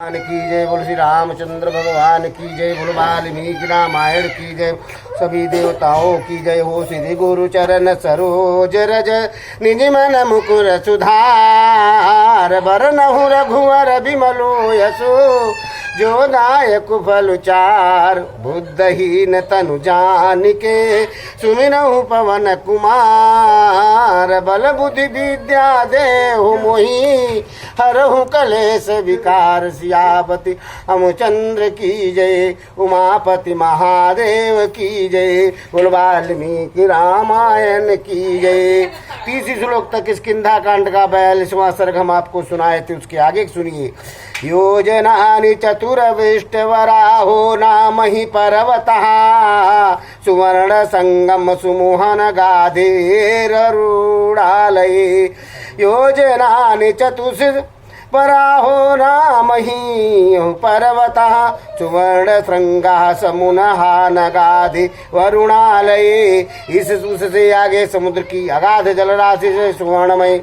भगवान की जय। बोल श्री रामचंद्र भगवान की जय। बोल वाल्मीकि रामायण की जय। सभी देवताओं की जय हो। श्री गुरु चरण सरोज रज निज मन मुकुर सुधार। बरनहु रघुवर बिमलो यशो जो दायक फल चार। बुद्धहीन तनु जानिके सुमिरहु पवन कुमार। बल बुद्धि विद्या देहु मोहि हरहु कलेश विकार। सियापति रामचंद्र की जय। उमापति महादेव की जय। बोल वाल्मीकि रामायण की जय। 30 श्लोक तक इस किंधा कांड का 42वां सर्ग हम आपको सुनाए थे। उसके आगे सुनिए। योजनानि चतुर्विष्टवराहो नामहि पर्वतः सुवर्ण संगम सुमोहन गाधेररूढालये। योजनानि चतुर्विष्टवराहो नामहि पर्वतः सुवर्ण श्रृंगा समुनः नगाधि वरुणालये। इस उससे आगे समुद्र की अगाध जलराशि से सुवर्णमय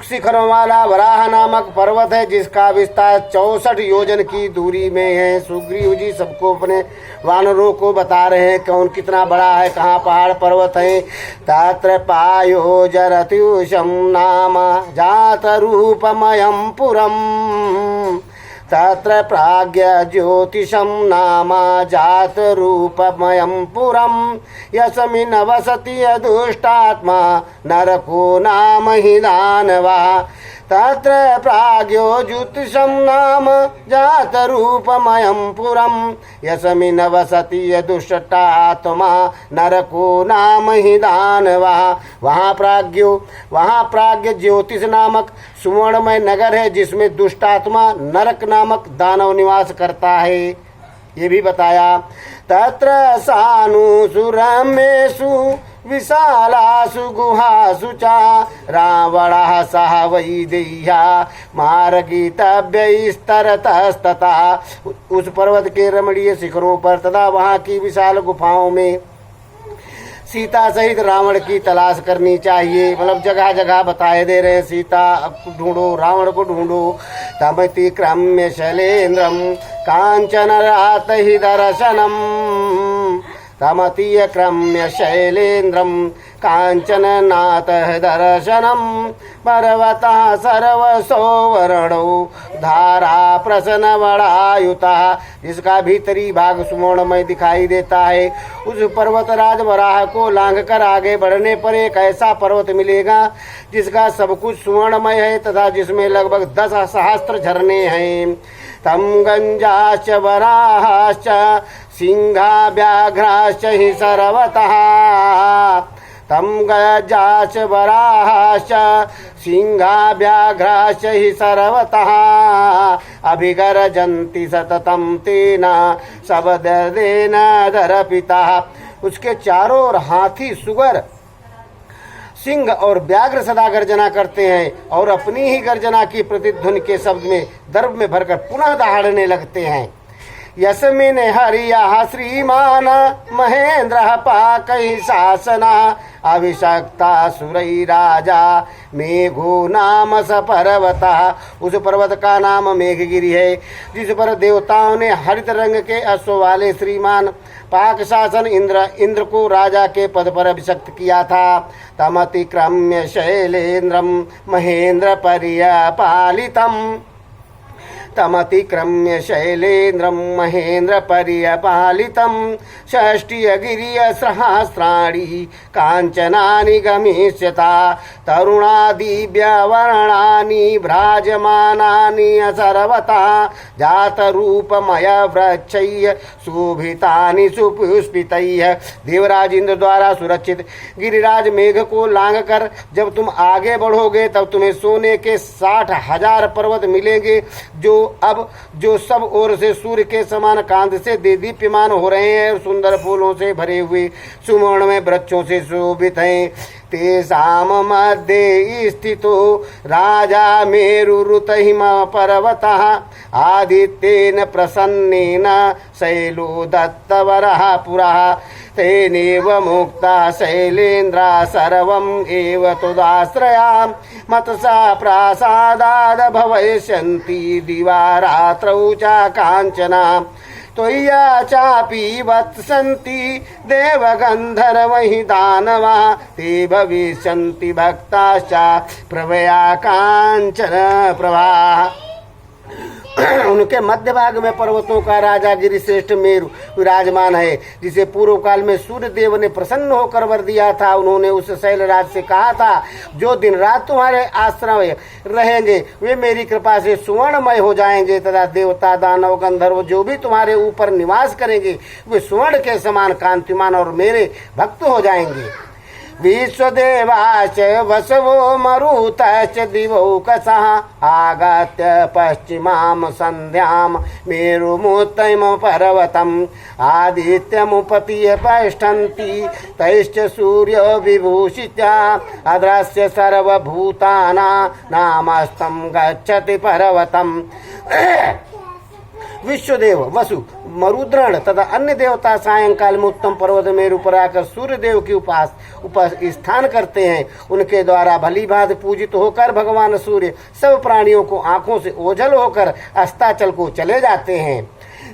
शिखरों वाला वराह नामक पर्वत है, जिसका विस्तार 64 योजन की दूरी में है। सुग्रीव जी सबको अपने वानरों को बता रहे हैं कौन कितना बड़ा है, कहाँ पहाड़ पर्वत है। तत्र पायो जरत्युषम नाम जात रूपमयं पुरम। तत्र प्राज्ञ ज्योतिषं नाम जात रूपमयं पुरं। यस्मिन् वसति दुष्टात्मा नरको नाम हि दानवः। तत्र प्राज्ञो ज्योतिषं नाम जात रूपमयं पुरं। यस्मिन् वसति दुष्टात्मा नरको नाम हि दानवः। वहाँ प्राज्ञ ज्योतिष नामक सुवर्णमय नगर है, जिसमें दुष्टात्मा नरक नामक दानव निवास करता है, ये भी बताया। तत्र सानुषु रमेषु विशालासु गुहासु च रावणः सह वैदेह्या मार्गितव्यैस्तरतस्तथा। उस पर्वत के रमणीय शिखरों पर तथा वहाँ की विशाल गुफाओं में सीता सहित रावण की तलाश करनी चाहिए। मतलब जगह जगह बताए दे रहे, सीता ढूंढो, रावण को ढूंढो। तमति क्रम्य शैलेन्द्रम कांचन रात ही दर्शनम। तमतीय क्रम्य शैलेन्द्रम कांचन नाथ दर्शनम। पर्वतः सर्वसौवर्णो धारा प्रसन्न वरायुता। जिसका भीतरी भाग सुवर्णमय दिखाई देता है। उस पर्वतराज वराह को लांघ कर आगे बढ़ने पर एक ऐसा पर्वत मिलेगा जिसका सब कुछ सुवर्णमय है तथा जिसमें लगभग 10 सहस्त्र झरने हैं। तम गंजाश्च वराहाश्च सिंहा व्याघ्राश्च हि सर्वतः। तम गजाश्च वराहाश्च सिंहा व्याघ्राश्च हि सर्वतः। अभिगर्जन्ति सततं तेन शब्देन दर्पितः। उसके चारों ओर हाथी, सुगर, सिंह और व्याघ्र सदा गर्जना करते हैं और अपनी ही गर्जना की प्रतिध्वनि के शब्द में दर्भ में भरकर पुनः दहाड़ने लगते हैं। यस्मिन् हरियः श्रीमान महेंद्र पाकैः शासना। अभिषक्ता सुरई राजा मेघो नाम स पर्वतः। उस पर्वत का नाम मेघगिरी है, जिस पर देवताओं ने हरित रंग के अश्व वाले श्रीमान पाक शासन इंद्र को राजा के पद पर अभिषक्त किया था। तमतिक्रम्य शैलेन्द्रम महेंद्र पर्यपालितम्। तमतिक्रम्य शैलेन्द्रम महेंद्र पर्यपालितम्। षष्टियगिरिय सहस्राणि कांचनानि गमिष्यता। तरुणादिव्यवर्णानि भ्राजमानानि सर्वतः। जातरूपमय वृक्षैः शोभितानि सुपुष्पितैः। देवराज इंद्र द्वारा सुरक्षित गिरिराज मेघ को लांघ कर जब तुम आगे बढ़ोगे तब तुम्हें सोने के 60,000 पर्वत मिलेंगे, जो सब ओर से सूर्य के समान कांति से दीप्यमान हो रहे हैं और सुंदर फूलों से भरे हुए सुवर्ण में वृक्षों से शोभित हैं। तेषां मध्ये स्थितो राजा मेरुरुतहिम पर्वतः आदित्येन प्रसन्नेन शैलो दत्तवरः पुरः तेनेव मुक्ता शैलेन्द्रा सर्वम् एव तुदाश्रयां मतसा प्रासादाद् भविष्यन्ति दिवा रात्रौ च काञ्चना त्वय्या चापि वत्सन्ति देवगन्धर्वहि दानवा ते भविष्यन्ति भक्ताश्च प्रभया काञ्चन प्रभा। उनके मध्य भाग में पर्वतों का राजा गिरिश्रेष्ठ मेरु विराजमान है, जिसे पूर्व काल में सूर्य देव ने प्रसन्न होकर वर दिया था। उन्होंने उस शैलराज से कहा था, जो दिन रात तुम्हारे आश्रम रहेंगे वे मेरी कृपा से सुवर्णमय हो जाएंगे तथा देवता दानव गंधर्व जो भी तुम्हारे ऊपर निवास करेंगे वे स्वर्ण के समान कांतिमान और मेरे भक्त हो जाएंगे। विश्वदेवाच वसवो मरुतश्च दिवौकसः आगत्य पश्चिमां सन्ध्यां मेरुमुत्तमं पर्वतम् आदित्यमुपतीय तिष्ठन्ति तैश्च सूर्यो विभूषिता अदृश्य सर्वभूतानां नामस्तं गच्छति पर्वतम्। विश्वदेव वसु मरुद्रण तथा अन्य देवता सायंकाल में उत्तम पर्वत मेरु पर आकर सूर्य देव की उपास स्थान करते हैं। उनके द्वारा भली भांति पूजित होकर भगवान सूर्य सब प्राणियों को आंखों से ओझल होकर अस्ताचल को चले जाते हैं।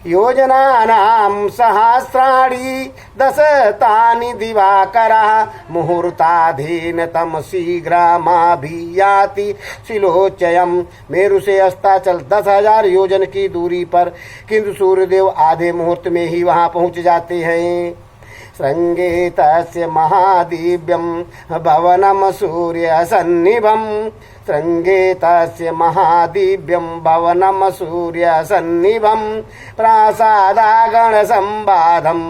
योजनानां सहस्राणि दशतानि दिवाकरः मुहूर्ताधीनतम शीघ्रमाभियाति शिलोच्चयम्। मेरु से अस्ताचल 10,000 योजन की दूरी पर, किंतु सूर्यदेव आधे मुहूर्त में ही वहां पहुंच जाते हैं। श्रृंगे तस्य महादिव्यं भवनं सूर्यसन्निभं श्रृंगे तस्य महादिव्यं भवनं सूर्यसन्निभं प्रासादागणसंवादं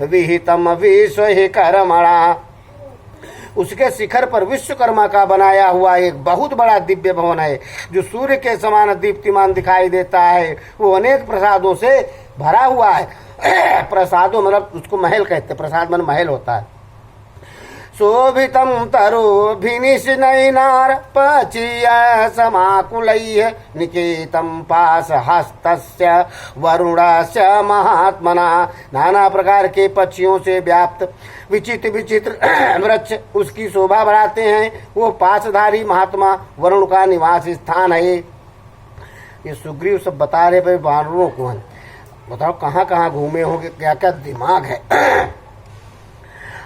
विहितं विश्वकर्मणा। उसके शिखर पर विश्वकर्मा का बनाया हुआ एक बहुत बड़ा दिव्य भवन है, जो सूर्य के समान दीप्तिमान दिखाई देता है। वो अनेक प्रसादों से भरा हुआ है। प्रसादों मतलब उसको महल कहते, प्रसाद मन महल होता है। शोभितं तरुभिनिशनैनार्पचीय समाकुलैः निकेतं पाशहस्तस्य वरुणस्य महात्मना। नाना प्रकार के पक्षियों से व्याप्त विचित्र विचित्र वृक्ष उसकी शोभा बढ़ाते हैं। वो पाशधारी महात्मा वरुण का निवास स्थान है। ये सुग्रीव सब बता रहे भाई वानरों को, बताओ कहाँ कहाँ घूमे होंगे, क्या क्या दिमाग है।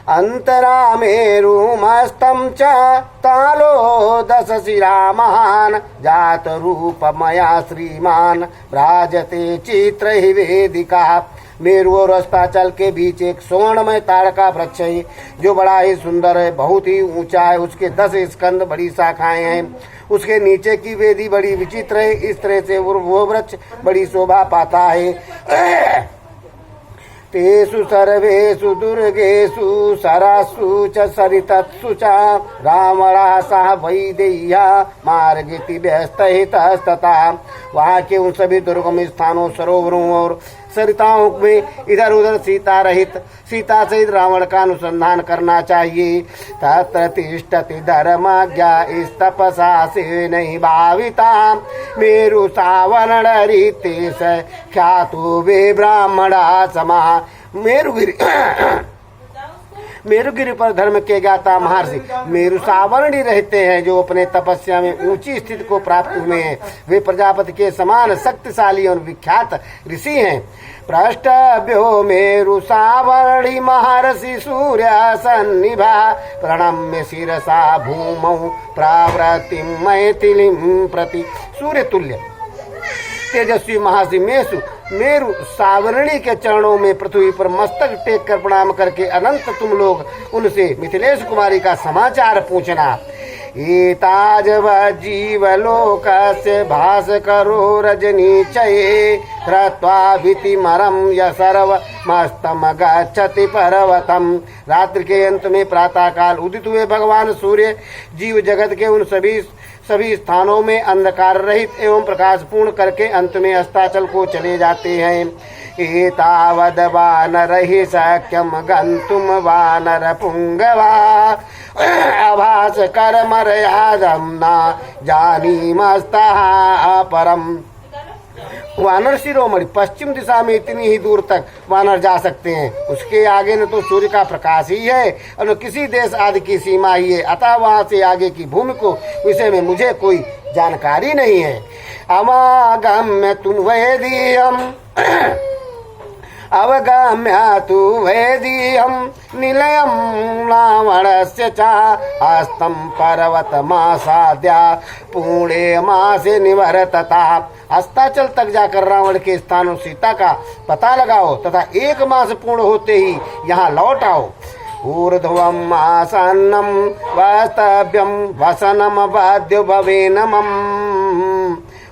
अंतरा मेरुमस्तं च तालो दशशिरा महान् जात रूपमया श्रीमान राजते चित्रैः वेदिका। मेरु और अस्ताचल के बीच एक स्वर्णमय ताड़का वृक्ष है, जो बड़ा ही सुंदर है, बहुत ही ऊंचा है। उसके 10 स्कंद बड़ी शाखाएं हैं। उसके नीचे की वेदी बड़ी विचित्र है। इस तरह से वो वृक्ष बड़ी शोभा पाता है। तेषु सर्वेषु दुर्गेषु सरासु च सरितत्सु च रावणा सह वैदेह्या मार्गेति व्यस्तहितस्तथा। वहाँ के उन सभी दुर्गम स्थानों, सरोवरों और सरिताओं में इधर उधर सीता सहित रावण का अनुसंधान करना चाहिए। तत्र तिष्ठति धर्मज्ञा तपसा से नहीं भाविता मेरु सावरण रीतेश ख्यातो वे ब्राह्मणा समा। मेरुगिरी पर धर्म के ज्ञाता महर्षि मेरु सावरणी रहते हैं, जो अपने तपस्या में ऊंची स्थिति को प्राप्त हुए हैं। वे प्रजापति के समान शक्तिशाली और विख्यात ऋषि हैं। पृष्ठभ्यो मेरु सावर्णी महर्षि सूर्य सन्निभा प्रणम्य शिरसा भूमौ प्रावृतिं मैथिलीं प्रति। सूर्य तुल्य तेजस्वी महर्षि मेरु सावरणी के चरणों में पृथ्वी पर मस्तक टेक कर प्रणाम करके अनंत तुम लोग उनसे मिथिलेश कुमारी का समाचार पूछना। एताजव जीवलोकस्य भास्करो रजनीचये क्रत्वा भीतिमरं य सर्वमस्तं गच्छति पर्वतम्। रात्रि के अंत में प्रातः काल उदित हुए भगवान सूर्य जीव जगत के उन सभी सभी स्थानों में अंधकार रहित एवं प्रकाशपूर्ण करके अंत में अस्ताचल को चले जाते हैं। एतावद वानरहि शक्यम गंतुम वानर पुंगवा आभास कर मर्यादम ना जानीमस्तः परम। वानर शिरोमणि पश्चिम दिशा में इतनी ही दूर तक वानर जा सकते हैं, उसके आगे न तो सूर्य का प्रकाश ही है और न किसी देश आदि की सीमा ही है, अतः वहां से आगे की भूमि को विषय में मुझे कोई जानकारी नहीं है। अमागम्य तुम वेदीयम अवगम्य तु वेदीयम निलयम रावणस्य च हस्तं पर्वतमासाद्य पुणे मासे निवर्तता। अस्ताचल तक जाकर रावण के स्थानों सीता का पता लगाओ तथा 1 मास पूर्ण होते ही यहाँ लौट आओ। ऊर्ध्वम आसन्नम वास्तव्यम वसनम बाध्यो भवेनमम्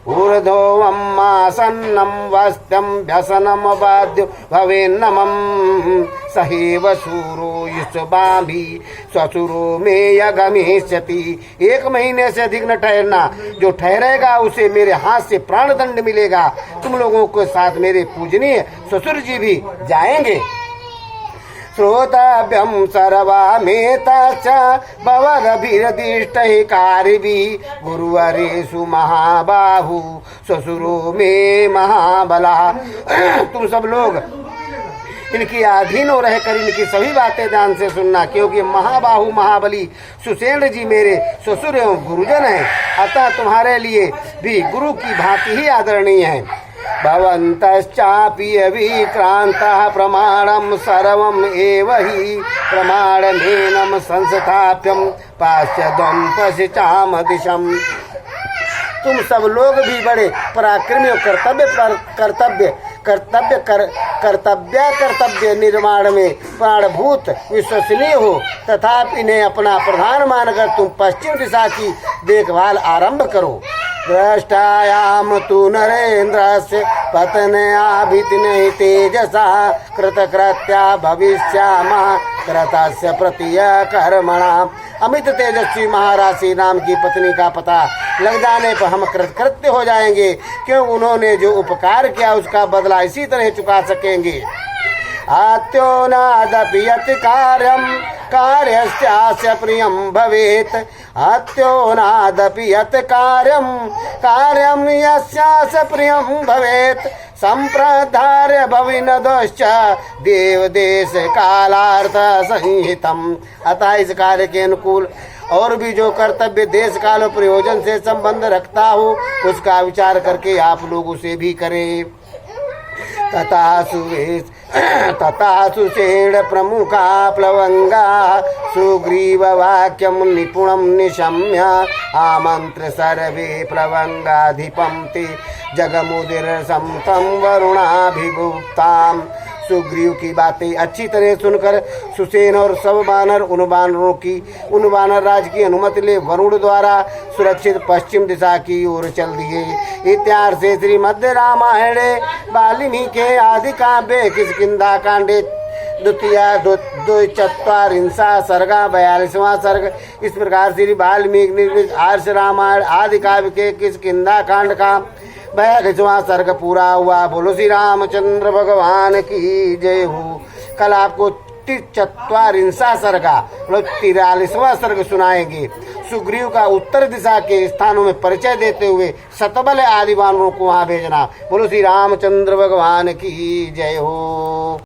ऊर्ध्वम् आसन्नं वस्त्यं व्यसनं बाध्यो भवेन्नमम् सहेव शूरो युष्माभि स्वसुरो में गमिष्यति। 1 महीने से अधिक न ठहरना, जो ठहरेगा उसे मेरे हाथ से प्राणदंड मिलेगा। तुम लोगों के साथ मेरे पूजनीय ससुर जी भी जाएंगे। श्रोतव्यम सर्वमेतच्च भवदभिरदिष्टैः कारिभिः गुरुवरेषु महाबाहु ससुरो में महाबला। तुम सब लोग इनकी अधीन हो रहकर इनकी सभी बातें ध्यान से सुनना, क्योंकि महाबाहु महाबली सुसेन जी मेरे ससुर एवं गुरुजन हैं, अतः तुम्हारे लिए भी गुरु की भांति ही आदरणीय है। भवन्तश्चापि विक्रान्तः प्रमाणं सर्वम् एव हि प्रमाणमेनं संस्थाप्यं पाश्यद्वं पश्चाम दिशम्। तुम सब लोग भी बड़े पराक्रमी कर्तव्य निर्माण में प्राणभूत विश्वसनीय हो, तथापि इन्हें अपना प्रधान मानकर तुम पश्चिम दिशा की देखभाल आरंभ करो। दृष्टायाम तु नरेन्द्रस्य पतनयाभितिनहि तेजसा कृतकृत्या भविष्यामः कृतस्य प्रतिय कर्मणा। अमित तेजस्वी महाराज श्री राम की पत्नी का पता लग जाने पर हम कृतकृत्य हो जाएंगे, क्यों उन्होंने जो उपकार किया उसका बदला इसी तरह चुका सकेंगे। अत्योनादपि यत् कार्यं कार्यस्यास्य प्रियं भवेत् अत्योनादपि यत् कार्यं यस्यास्य प्रियं भवेत् संप्रधार्य भविनदश्च देवदेश कालार्थ संहितम्। अतः इस कार्य के अनुकूल और भी जो कर्तव्य देश काल प्रयोजन से संबंध रखता हो उसका विचार करके आप लोग उसे भी करें। तथा सुषेण प्रमुखा प्लवंगा सुग्रीव वाक्यम निपुणम निशम्य आमंत्र सर्वे प्लवंगाधिपं ते जगमुदिर समतं वरुणाभिगुप्ताम्। सुग्रीव की बातें अच्छी तरह सुनकर सुसेन और सब वानर उन वानर राज की अनुमति ले वरुण द्वारा सुरक्षित पश्चिम दिशा की ओर चल दिए। इत्यार्थे श्रीमद् रामायणे वाल्मीकि आदि काव्ये किष्किंधा कांडे द्वितीया सर्गा 42वां सर्ग। इस प्रकार श्री वाल्मीकि निर्मित आर्ष रामायण आदि काव्य के किष्किंधा कांड का 42वां सर्ग पूरा हुआ। बोलो श्री रामचंद्र भगवान की जय हो। कल आपको 43वां सर्गा मतलब 43वां सर्ग सुनाएंगे। सुग्रीव का उत्तर दिशा के स्थानों में परिचय देते हुए सतबल आदि वानरों को वहां भेजना। बोलो श्री रामचंद्र भगवान की जय हो।